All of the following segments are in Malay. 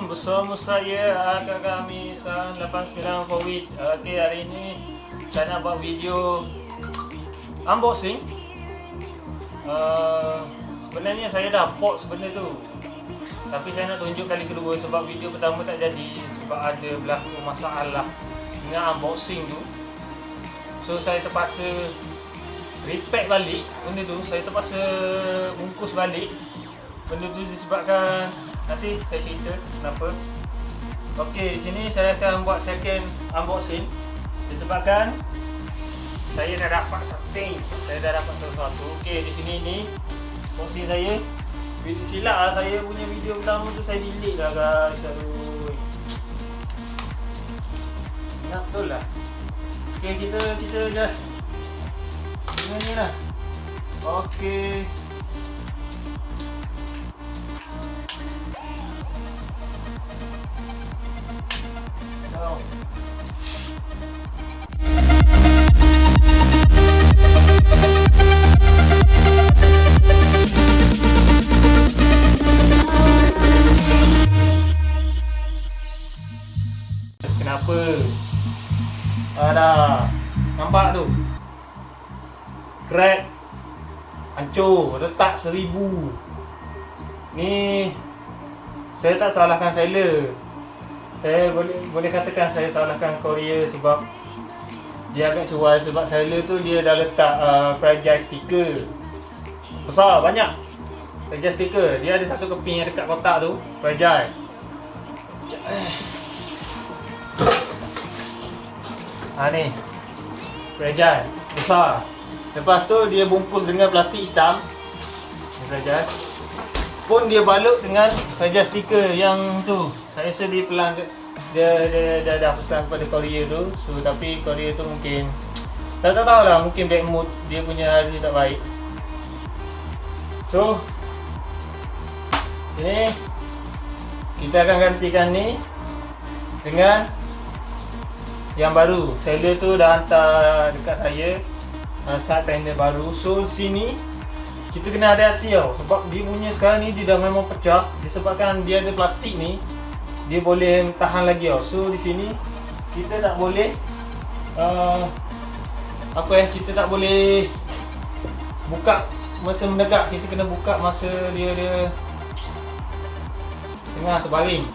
bersama saya Kakak kami 89 Fawid. Okey, hari ini saya nak buat video unboxing. Sebenarnya saya dah port sebenarnya tu, tapi saya nak tunjuk kali kedua sebab video pertama tak jadi sebab ada berlaku masalah dengan unboxing tu. So saya terpaksa repack balik benda tu, saya terpaksa bungkus balik. Benda tu disebabkan nanti saya cerita kenapa. Okey, di sini saya akan buat second unboxing disebabkan saya dah dapat something. Saya dah dapat sesuatu. Okey, di sini ni unboxing saya. Silap lah saya punya video pertama tu saya delete lah guys. Aduh. Ingat betul lah. Okey, kita just dengan ni lah. Okey. Kenapa? Ada nampak tu? Crack, hancur, retak 1000. Ni saya tak salahkan seller. Saya boleh katakan saya salahkan courier sebab dia agak cuai sebab seller tu dia dah letak fragile sticker besar banyak. Fragile sticker dia ada satu keping yang dekat kotak tu fragile. Ni fragile besar. Lepas tu dia bungkus dengan plastik hitam. Fragile pun dia balut dengan fragile sticker yang tu. Saya rasa dia pelan dia dah pesan kepada courier tu. So tapi courier tu mungkin tak tahu lah, mungkin bad mood, dia punya hari tak baik. So ini kita akan gantikan ni dengan yang baru. Seller tu dah hantar dekat saya side panel baru. So sini kita kena hati-hati tau sebab dia punya sekarang ni dia dah memang pecah. Disebabkan dia ada plastik ni, dia boleh tahan lagi tau. So di sini kita tak boleh kita tak boleh buka masa menegak. Kita kena buka masa dia tengah terbaring.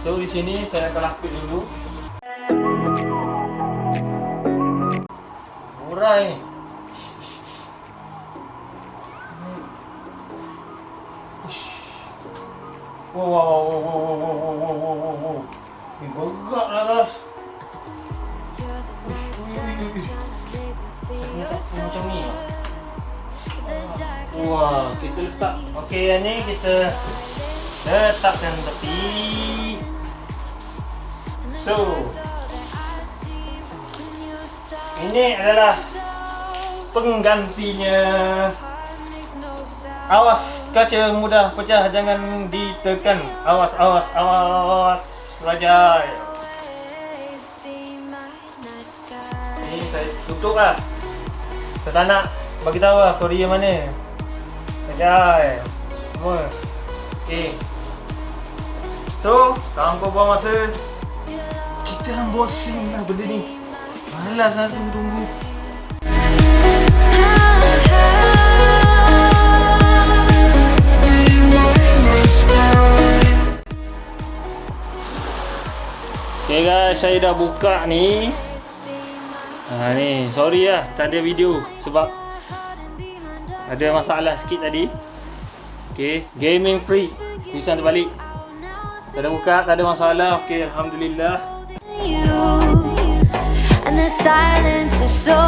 So di sini saya akan lapik dulu. Murah ni. Wow. Ini berat lah guys. Macam ni. Wah, kita letak. Okey, yang ni kita letakkan tepi. So ini adalah penggantinya. Awas kaca mudah pecah, jangan ditekan. Awas fragile. Ni saya tutup lah. Saya tak nak bagi tahu lah courier mana. Fragile semua. Okey. So, tanpa buang masa, kita unboxing lah benda ni. Malas lah tunggu. Okay guys, saya dah buka ni. Ni, sorry lah tak ada video sebab ada masalah sikit tadi. Okay, gaming free, tulisan terbalik. Saya dah buka, tak ada masalah. Okay, alhamdulillah. And the silence is so